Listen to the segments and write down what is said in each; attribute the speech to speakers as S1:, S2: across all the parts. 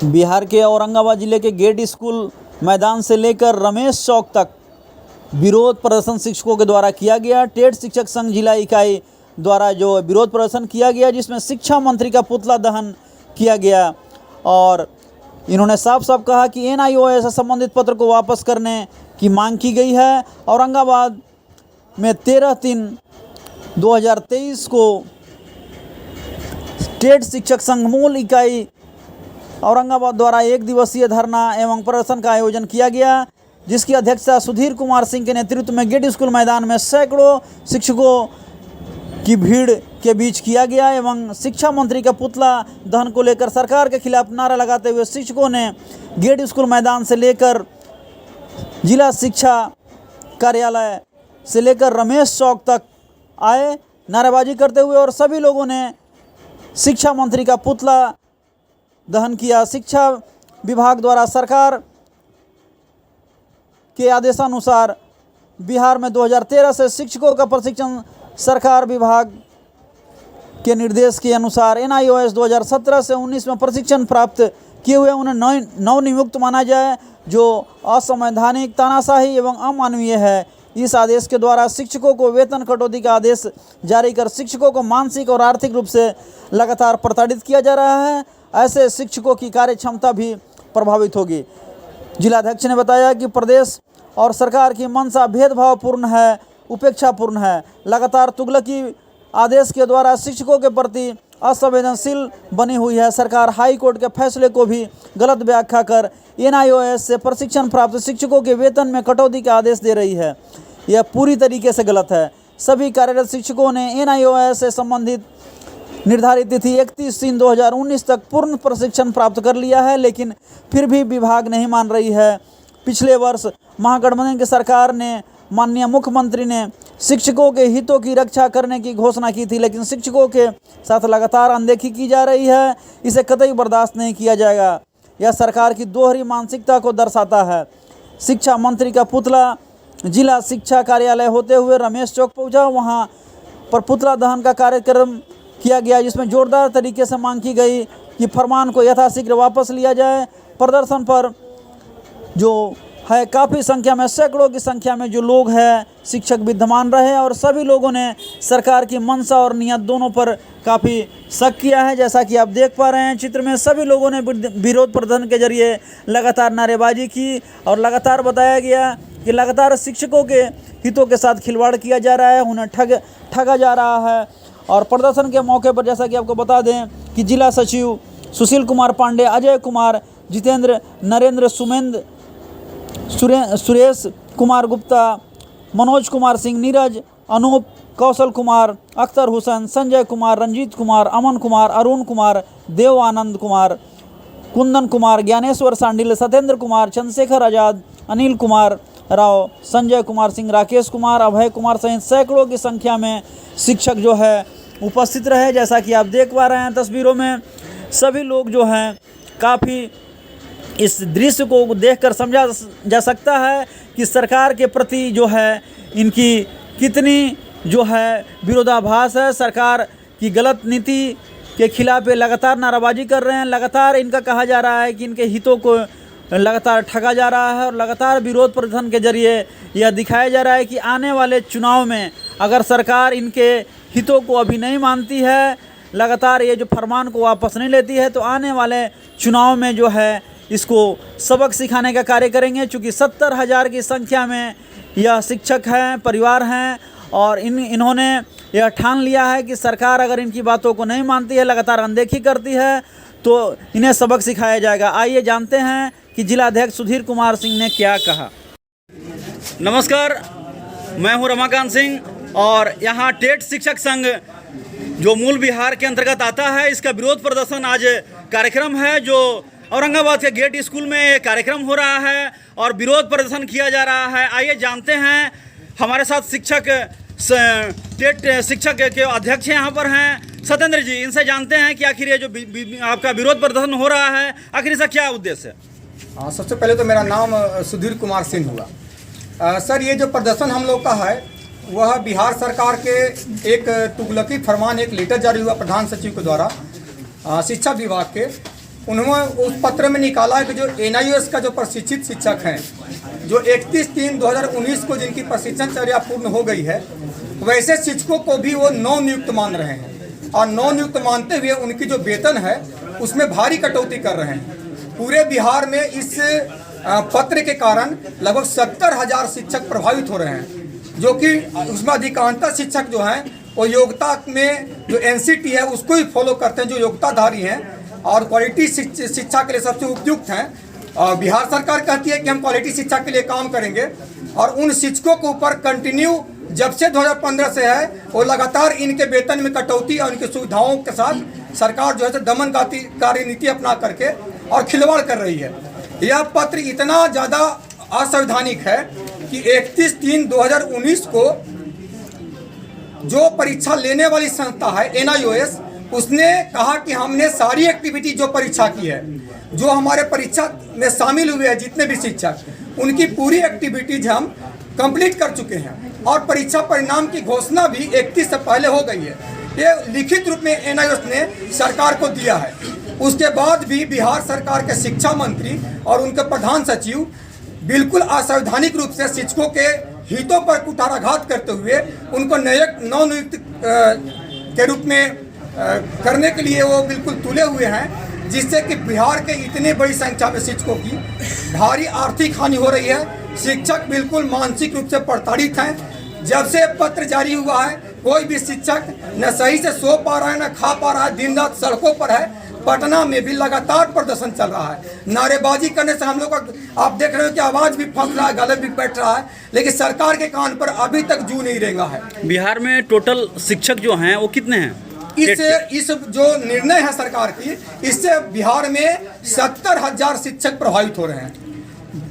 S1: बिहार के औरंगाबाद जिले के गेट स्कूल मैदान से लेकर रमेश चौक तक विरोध प्रदर्शन शिक्षकों के द्वारा किया गया। टेट शिक्षक संघ जिला इकाई द्वारा जो विरोध प्रदर्शन किया गया, जिसमें शिक्षा मंत्री का पुतला दहन किया गया और इन्होंने साफ साफ कहा कि NIOS से संबंधित पत्र को वापस करने की मांग की गई है। औरंगाबाद में 13/3/2023 को टेट शिक्षक संघ मूल इकाई औरंगाबाद द्वारा 1 दिवसीय धरना एवं प्रदर्शन का आयोजन किया गया, जिसकी अध्यक्षता सुधीर कुमार सिंह के नेतृत्व में गेट स्कूल मैदान में सैकड़ों शिक्षकों की भीड़ के बीच किया गया एवं शिक्षा मंत्री का पुतला दहन को लेकर सरकार के खिलाफ नारा लगाते हुए शिक्षकों ने गेट स्कूल मैदान से लेकर जिला शिक्षा कार्यालय से लेकर रमेश चौक तक आए नारेबाजी करते हुए और सभी लोगों ने शिक्षा मंत्री का पुतला दहन किया। शिक्षा विभाग द्वारा सरकार के आदेशानुसार बिहार में 2013 से शिक्षकों का प्रशिक्षण सरकार विभाग के निर्देश के अनुसार NIOS 2017 से 19 में प्रशिक्षण प्राप्त किए हुए उन्हें नवनियुक्त माना जाए, जो असंवैधानिक, तानाशाही एवं अमानवीय है। इस आदेश के द्वारा शिक्षकों को वेतन कटौती का आदेश जारी कर शिक्षकों को मानसिक और आर्थिक रूप से लगातार प्रताड़ित किया जा रहा है। ऐसे शिक्षकों की कार्य क्षमता भी प्रभावित होगी। जिलाध्यक्ष ने बताया कि प्रदेश और सरकार की मंशा भेदभावपूर्ण है, उपेक्षापूर्ण है। लगातार तुगलकी आदेश के द्वारा शिक्षकों के प्रति असंवेदनशील बनी हुई है। सरकार हाई कोर्ट के फैसले को भी गलत व्याख्या कर NIOS से प्रशिक्षण प्राप्त शिक्षकों के वेतन में कटौती का आदेश दे रही है। यह पूरी तरीके से गलत है। सभी कार्यरत शिक्षकों ने NIOS से संबंधित निर्धारित तिथि 31/3/2019 तक पूर्ण प्रशिक्षण प्राप्त कर लिया है, लेकिन फिर भी विभाग नहीं मान रही है। पिछले वर्ष महागठबंधन की सरकार ने, माननीय मुख्यमंत्री ने शिक्षकों के हितों की रक्षा करने की घोषणा की थी, लेकिन शिक्षकों के साथ लगातार अनदेखी की जा रही है। इसे कतई बर्दाश्त नहीं किया जाएगा। यह सरकार की दोहरी मानसिकता को दर्शाता है। शिक्षा मंत्री का पुतला जिला शिक्षा कार्यालय होते हुए रमेश चौक पहुंचा। वहां पर पुतला दहन का कार्यक्रम किया गया, जिसमें जोरदार तरीके से मांग की गई कि फरमान को यथाशीघ्र वापस लिया जाए। प्रदर्शन पर जो है काफ़ी संख्या में, सैकड़ों की संख्या में जो लोग हैं, शिक्षक विद्यमान रहे और सभी लोगों ने सरकार की मंशा और नियत दोनों पर काफ़ी शक किया है। जैसा कि आप देख पा रहे हैं चित्र में, सभी लोगों ने विरोध प्रदर्शन के जरिए लगातार नारेबाजी की और लगातार बताया गया कि लगातार शिक्षकों के हितों के साथ खिलवाड़ किया जा रहा है, उन्हें ठगा जा रहा है। और प्रदर्शन के मौके पर जैसा कि आपको बता दें कि जिला सचिव सुशील कुमार पांडे, अजय कुमार, जितेंद्र, नरेंद्र, सुरेश कुमार गुप्ता, मनोज कुमार सिंह, नीरज, अनूप, कौशल कुमार, अख्तर हुसैन, संजय कुमार, रंजीत कुमार, अमन कुमार, अरुण कुमार, देव आनंद कुमार, कुंदन कुमार, ज्ञानेश्वर सांडिल, सत्येंद्र कुमार, चंद्रशेखर आज़ाद, अनिल कुमार राव, संजय कुमार सिंह, राकेश कुमार, अभय कुमार सहित सैकड़ों की संख्या में शिक्षक जो है उपस्थित रहे। जैसा कि आप देख पा रहे हैं तस्वीरों में, सभी लोग जो हैं काफ़ी इस दृश्य को देखकर समझा जा सकता है कि सरकार के प्रति जो है इनकी कितनी जो है विरोधाभास है। सरकार की गलत नीति के खिलाफ लगातार नाराबाजी कर रहे हैं। लगातार इनका कहा जा रहा है कि इनके हितों को लगातार ठगा जा रहा है और लगातार विरोध प्रदर्शन के जरिए यह दिखाया जा रहा है कि आने वाले चुनाव में अगर सरकार इनके हितों को अभी नहीं मानती है, लगातार ये जो फरमान को वापस नहीं लेती है, तो आने वाले चुनाव में जो है इसको सबक सिखाने का कार्य करेंगे। चूँकि 70,000 की संख्या में यह शिक्षक हैं, परिवार हैं और इन्होंने यह ठान लिया है कि सरकार अगर इनकी बातों को नहीं मानती है, लगातार अनदेखी करती है, तो इन्हें सबक सिखाया जाएगा। आइए जानते हैं कि जिलाध्यक्ष सुधीर कुमार सिंह ने क्या कहा। नमस्कार, मैं हूं रमाकांत सिंह और यहाँ टेट शिक्षक संघ जो मूल बिहार के अंतर्गत आता है, इसका विरोध प्रदर्शन आज कार्यक्रम है जो औरंगाबाद के गेट स्कूल में ये कार्यक्रम हो रहा है और विरोध प्रदर्शन किया जा रहा है। आइए जानते हैं, हमारे साथ टेट शिक्षक के अध्यक्ष यहाँ पर हैं सत्येंद्र जी, इनसे जानते हैं कि आखिर ये जो आपका विरोध प्रदर्शन हो रहा है, आखिर इसका क्या उद्देश्य है।
S2: हाँ, सबसे पहले तो मेरा नाम सुधीर कुमार सिंह हुआ। सर, ये जो प्रदर्शन हम लोग का है वह बिहार सरकार के एक तुगलकी फरमान, एक लेटर जारी हुआ प्रधान सचिव के द्वारा शिक्षा विभाग के, उन्होंने उस पत्र में निकाला है कि जो NIOS का जो प्रशिक्षित शिक्षक हैं, जो 31/3/2019 को जिनकी प्रशिक्षणचर्या पूर्ण हो गई है, वैसे शिक्षकों को भी वो नवनियुक्त मान रहे हैं और नवनियुक्त मानते हुए उनकी जो वेतन है उसमें भारी कटौती कर रहे हैं। पूरे बिहार में इस पत्र के कारण लगभग 70,000 शिक्षक प्रभावित हो रहे हैं, जो कि उसमें अधिकांशतः शिक्षक जो हैं वो योग्यता में जो NCT है उसको ही फॉलो करते हैं, जो योग्यताधारी हैं और क्वालिटी शिक्षा के लिए सबसे उपयुक्त हैं। बिहार सरकार कहती है कि हम क्वालिटी शिक्षा के लिए काम करेंगे और उन शिक्षकों के ऊपर कंटिन्यू जब से 2015 से है वो लगातार इनके वेतन में कटौती और इनकी सुविधाओं के साथ सरकार जो है दमनकारी नीति अपना करके और खिलवाड़ कर रही है। यह पत्र इतना ज़्यादा असंवैधानिक है कि 31/3/2019 को जो परीक्षा लेने वाली संस्था है NIOS, उसने कहा कि हमने सारी एक्टिविटी जो परीक्षा की है, जो हमारे परीक्षा में शामिल हुए हैं जितने भी शिक्षक, उनकी पूरी एक्टिविटीज हम कंप्लीट कर चुके हैं और परीक्षा परिणाम की घोषणा भी 31 से पहले हो गई है। ये लिखित रूप में NIOS ने सरकार को दिया है। उसके बाद भी बिहार सरकार के शिक्षा मंत्री और उनके प्रधान सचिव बिल्कुल असंवैधानिक रूप से शिक्षकों के हितों पर कुठाराघात करते हुए उनको नवनियुक्त के रूप में करने के लिए वो बिल्कुल तुले हुए हैं, जिससे कि बिहार के इतने बड़ी संख्या में शिक्षकों की भारी आर्थिक हानि हो रही है। शिक्षक बिल्कुल मानसिक रूप से प्रताड़ित हैं। जब से पत्र जारी हुआ है कोई भी शिक्षक न सही से सो पा रहा है न खा पा रहा है, दिन रात सड़कों पर है। पटना में भी लगातार प्रदर्शन चल रहा है। नारेबाजी करने से हम लोग का आप देख रहे हो कि आवाज़ भी फंस रहा है, गले भी बैठ रहा है, लेकिन सरकार के कान पर अभी तक जू नहीं रेंगा है।
S3: बिहार में टोटल शिक्षक जो हैं वो कितने हैं?
S2: इस जो निर्णय है सरकार की, इससे बिहार में 70,000 शिक्षक प्रभावित हो रहे हैं।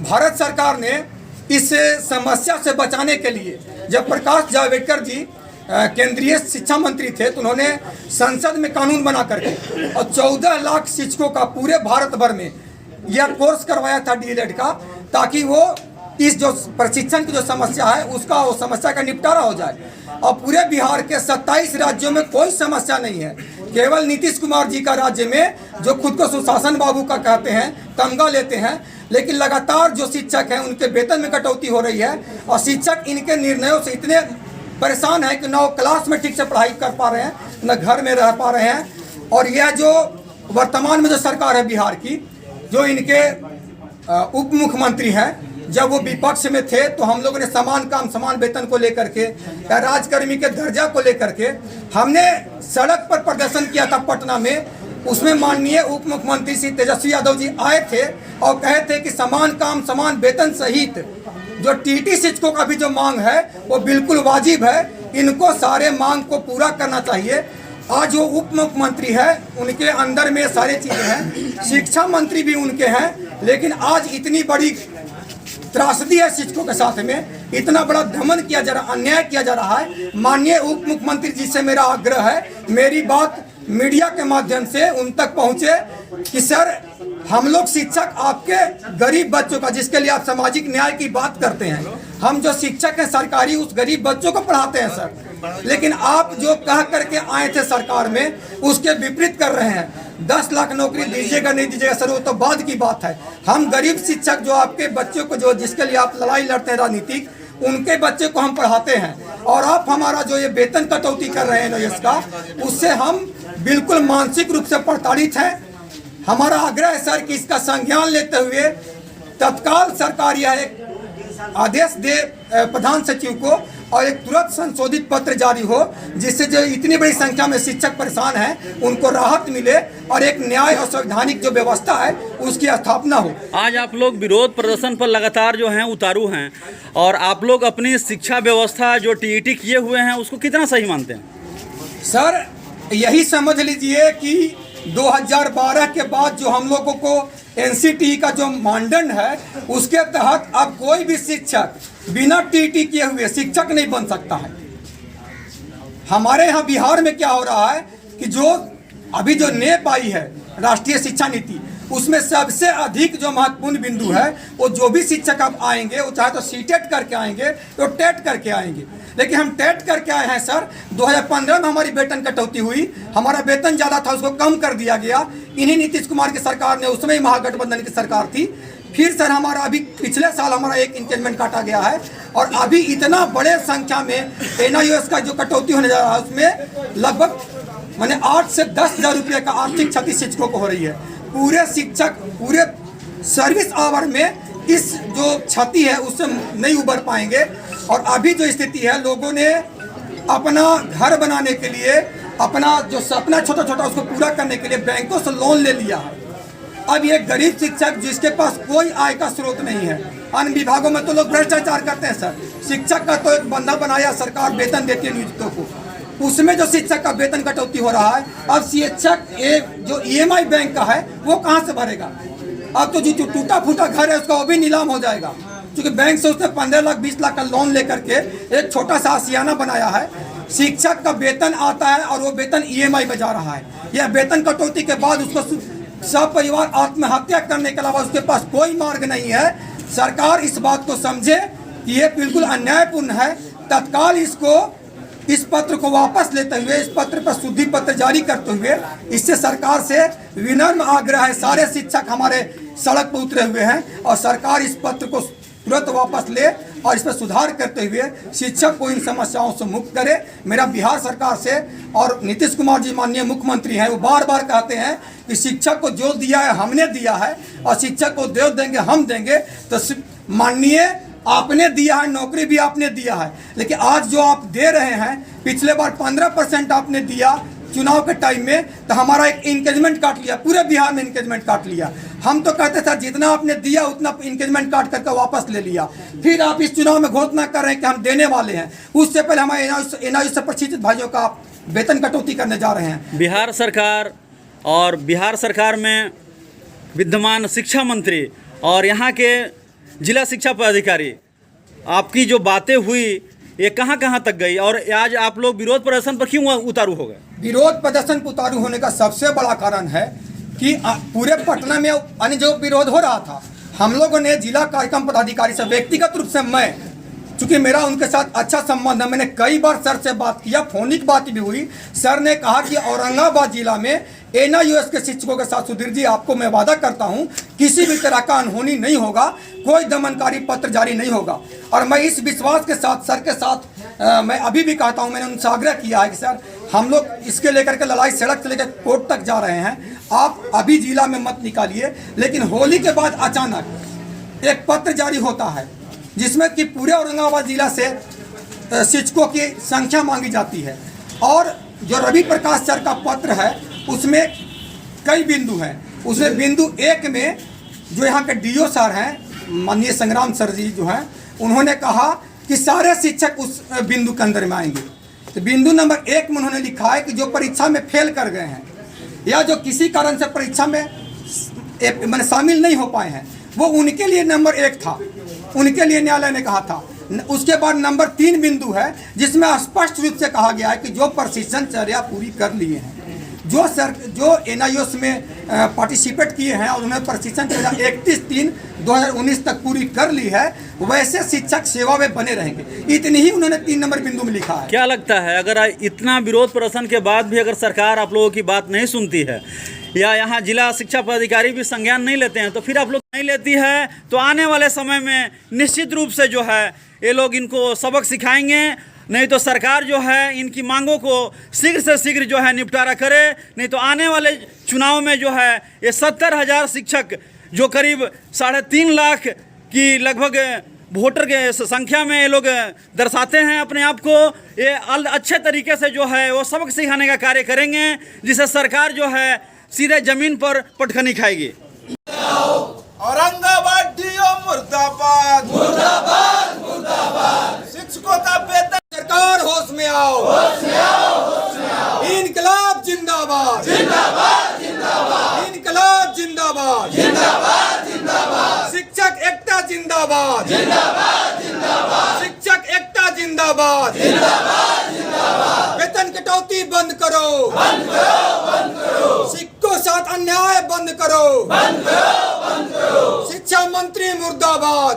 S2: भारत सरकार ने इस समस्या से बचाने के लिए, जब प्रकाश जावड़ेकर जी केंद्रीय शिक्षा मंत्री थे, तो उन्होंने संसद में कानून बना करके और 14 लाख शिक्षकों का पूरे भारत भर में यह कोर्स करवाया था DELED का, ताकि वो इस जो प्रशिक्षण की जो समस्या है उसका वो समस्या का निपटारा हो जाए। और पूरे बिहार के 27 राज्यों में कोई समस्या नहीं है, केवल नीतीश कुमार जी का राज्य में, जो खुद को सुशासन बाबू का कहते हैं, तमगा लेते हैं, लेकिन लगातार जो शिक्षक हैं उनके वेतन में कटौती हो रही है और शिक्षक इनके निर्णयों से इतने परेशान है कि न वो क्लास में ठीक से पढ़ाई कर पा रहे हैं, न घर में रह पा रहे हैं। और यह जो वर्तमान में जो सरकार है बिहार की, जो इनके उप मुख्यमंत्री हैं, जब वो विपक्ष में थे तो हम लोगों ने समान काम समान वेतन को लेकर के या राजकर्मी के दर्जा को लेकर के हमने सड़क पर प्रदर्शन किया था पटना में। उसमें माननीय उप मुख्यमंत्री श्री तेजस्वी यादव जी आए थे और कहे थे कि समान काम समान वेतन सहित जो TT शिक्षकों का भी जो मांग है वो बिल्कुल वाजिब है, इनको सारे मांग को पूरा करना चाहिए। आज जो उप मुख्यमंत्री है उनके अंदर में सारी चीज़ें हैं, शिक्षा मंत्री भी उनके हैं, लेकिन आज इतनी बड़ी त्रासदी है शिक्षकों के साथ में, इतना बड़ा दमन किया जा रहा, अन्याय किया जा रहा है। माननीय उप मुख्यमंत्री जी से मेरा आग्रह है, मेरी बात मीडिया के माध्यम से उन तक पहुंचे कि सर, हम लोग शिक्षक आपके गरीब बच्चों का, जिसके लिए आप सामाजिक न्याय की बात करते हैं, हम जो शिक्षक हैं सरकारी उस गरीब बच्चों को पढ़ाते हैं सर, लेकिन आप जो कह करके आए थे सरकार में उसके विपरीत कर रहे हैं। 10 लाख नौकरी दीजिएगा नहीं दीजिएगा सर, वो तो बाद की बात है। हम गरीब शिक्षक जो आपके बच्चों को, जो जिसके लिए आप लड़ाई लड़ते हैं राजनीतिक, उनके बच्चे को हम पढ़ाते हैं और आप हमारा जो ये वेतन कटौती कर रहे हैं इसका, उससे हम बिल्कुल मानसिक रूप से प्रताड़ित हैं। हमारा आग्रह है सर कि इसका संज्ञान लेते हुए तत्काल सरकार यह एक आदेश दे प्रधान सचिव को और एक तुरंत संशोधित पत्र जारी हो, जिससे जो इतनी बड़ी संख्या में शिक्षक परेशान हैं उनको राहत मिले और एक न्याय और संवैधानिक जो व्यवस्था है उसकी स्थापना हो।
S3: आज आप लोग विरोध प्रदर्शन पर लगातार जो हैं उतारू हैं, और आप लोग अपनी शिक्षा व्यवस्था जो TET किए हुए हैं उसको कितना सही मानते हैं?
S2: सर, यही समझ लीजिए कि 2012 के बाद जो हम लोगों को NCT का जो मानदंड है उसके तहत अब कोई भी शिक्षक बिना TET किए हुए शिक्षक नहीं बन सकता है। हमारे यहाँ बिहार में क्या हो रहा है कि जो अभी जो NEP आई है राष्ट्रीय शिक्षा नीति, उसमें सबसे अधिक जो महत्वपूर्ण बिंदु है वो जो भी शिक्षक अब आएंगे वो चाहे तो CTET करके आएंगे तो TET करके आएंगे। लेकिन हम टेट करके आए हैं सर। 2015 में हमारी वेतन कटौती हुई, हमारा वेतन ज़्यादा था उसको कम कर दिया गया। इन्हीं नीतीश कुमार की सरकार ने, उसमें ही महागठबंधन की सरकार थी। फिर सर हमारा अभी पिछले साल हमारा एक इंक्रीमेंट काटा गया है और अभी इतना बड़े संख्या में NIOS का जो कटौती होने जा रहा है उसमें लगभग माने 8 से 10 हज़ार रुपये का आर्थिक क्षति शिक्षकों को हो रही है। पूरे शिक्षक पूरे सर्विस आवर में इस जो क्षति है उससे नहीं उबर पाएंगे। और अभी जो स्थिति है, लोगों ने अपना घर बनाने के लिए, अपना जो सपना छोटा छोटा उसको पूरा करने के लिए बैंकों से लोन ले लिया है। अब ये गरीब शिक्षक जिसके पास कोई आय का स्रोत नहीं है, अन्य विभागों में तो लोग भ्रष्टाचार करते हैं सर। शिक्षक का तो एक बंधा बनाया सरकार, वेतन देती है नियोजितों को, उसमें जो शिक्षक का वेतन कटौती हो रहा है। अब शिक्षक जो EMI बैंक का है वो कहाँ से भरेगा? अब तो जो टूटा फूटा घर है उसका वो भी नीलाम हो जाएगा, क्योंकि बैंक से उसने 15 लाख 20 लाख का लोन लेकर के एक छोटा सा आशियाना बनाया है। शिक्षक का वेतन आता है और वो वेतन EMI में जा रहा है। यह वेतन कटौती के बाद उसको सब परिवार आत्महत्या करने के अलावा उसके पास कोई मार्ग नहीं है। सरकार इस बात को समझे कि ये बिल्कुल अन्यायपूर्ण है। तत्काल इस पत्र को वापस लेते हुए, इस पत्र पर शुद्धि पत्र जारी करते हुए, इससे सरकार से विनम्र आग्रह है। सारे शिक्षक हमारे सड़क पर उतरे हुए हैं और सरकार इस पत्र को तुरंत वापस ले और इस पर सुधार करते हुए शिक्षक को इन समस्याओं से मुक्त करे। मेरा बिहार सरकार से, और नीतीश कुमार जी माननीय मुख्यमंत्री हैं, वो बार बार कहते हैं कि शिक्षक को जो दिया है हमने दिया है और शिक्षक को जो देंगे हम देंगे। तो माननीय आपने दिया है, नौकरी भी आपने दिया है, लेकिन आज जो आप दे रहे हैं, पिछले बार 15% आपने दिया चुनाव के टाइम में, तो हमारा एक इंगेजमेंट काट लिया, पूरे बिहार में इंगेजमेंट काट लिया। हम तो कहते थे जितना आपने दिया उतना इंगेजमेंट काट करके वापस ले लिया। फिर आप इस चुनाव में घोषणा कर रहे हैं कि हम देने वाले हैं, उससे पहले हमारे NIOS से प्रशिक्षित भाइयों का आप वेतन कटौती करने जा रहे हैं।
S3: बिहार सरकार और बिहार सरकार में विद्यमान शिक्षा मंत्री और यहाँ के जिला शिक्षा पदाधिकारी, आपकी जो बातें हुई ये कहाँ कहाँ तक गई और आज आप लोग विरोध प्रदर्शन पर क्यों उतारू हो गए?
S2: विरोध प्रदर्शन पर उतारू होने का सबसे बड़ा कारण है कि पूरे पटना में अन्य जो विरोध हो रहा था, हम लोगों ने जिला कार्यक्रम पदाधिकारी से, व्यक्तिगत रूप से मैं, चूँकि मेरा उनके साथ अच्छा संबंध है, मैंने कई बार सर से बात किया, फोनिक बात भी हुई। सर ने कहा कि औरंगाबाद जिला में NIOS के शिक्षकों के साथ, सुधीर जी आपको मैं वादा करता हूं किसी भी तरह का अनहोनी नहीं होगा, कोई दमनकारी पत्र जारी नहीं होगा। और मैं इस विश्वास के साथ सर के साथ मैं अभी भी कहता हूं, मैंने उनसे आग्रह किया है कि सर हम लोग इसके लेकर के लड़ाई सड़क से लेकर कोर्ट तक जा रहे हैं, आप अभी जिला में मत निकालिए। लेकिन होली के बाद अचानक एक पत्र जारी होता है जिसमें कि पूरे औरंगाबाद जिला से शिक्षकों की संख्या मांगी जाती है, और जो रवि प्रकाश सर का पत्र है उसमें कई बिंदु हैं। उसमें बिंदु 1 में जो यहाँ के DO सर हैं, माननीय संग्राम सर जी जो हैं, उन्होंने कहा कि सारे शिक्षक उस बिंदु के अंदर में आएंगे। तो बिंदु नंबर 1 में उन्होंने लिखा है कि जो परीक्षा में फेल कर गए हैं या जो किसी कारण से परीक्षा में मैंने शामिल नहीं हो पाए हैं, वो उनके लिए नंबर 1 था, उनके लिए न्यायालय ने कहा था। उसके बाद नंबर 3 बिंदु है जिसमें स्पष्ट रूप से कहा गया है कि जो प्रशिक्षण चर्या पूरी कर लिए हैं, जो NIOS में पार्टिसिपेट किए हैं और उन्होंने प्रशिक्षण चर्या 31/3/2019 तक पूरी कर ली है, वैसे शिक्षक सेवा में बने रहेंगे। इतनी ही उन्होंने 3 नंबर बिंदु में लिखा है।
S3: क्या लगता है, अगर इतना विरोध प्रदर्शन के बाद भी अगर सरकार आप लोगों की बात नहीं सुनती है या यहाँ जिला शिक्षा पदाधिकारी भी संज्ञान नहीं लेते हैं, तो फिर आप लोग नहीं लेती है, तो आने वाले समय में निश्चित रूप से जो है ये लोग इनको सबक सिखाएंगे। नहीं तो सरकार जो है इनकी मांगों को शीघ्र से शीघ्र जो है निपटारा करे, नहीं तो आने वाले चुनाव में जो है ये 70,000 शिक्षक जो करीब 3.5 लाख की लगभग वोटर के संख्या में ये लोग दर्शाते हैं अपने आप को, ये अच्छे तरीके से जो है वो सबक सिखाने का कार्य करेंगे, जिससे सरकार जो है सीधे जमीन पर पटखनी खाएगी।
S4: औरंगाबाद DO मुर्दाबाद, मुर्दाबाद, मुर्दाबाद। शिक्षकों का वेतन,
S2: सरकार होश में आओ, होश में आओ, होश में आओ। इनकलाब जिंदाबाद, जिंदाबाद, जिंदाबाद। इनकलाब जिंदाबाद, जिंदाबाद, जिंदाबाद। शिक्षक एकता जिंदाबाद, जिंदाबाद, जिंदाबाद। शिक्षक एकता जिंदाबाद, जिंदाबाद, जिंदाबाद। वेतन कटौती बंद करो, बंद करो, बंद करो। शिक्षकों साथ अन्याय बंद करो, बंद करो, बंद करो। शिक्षा मंत्री मुर्दाबाद।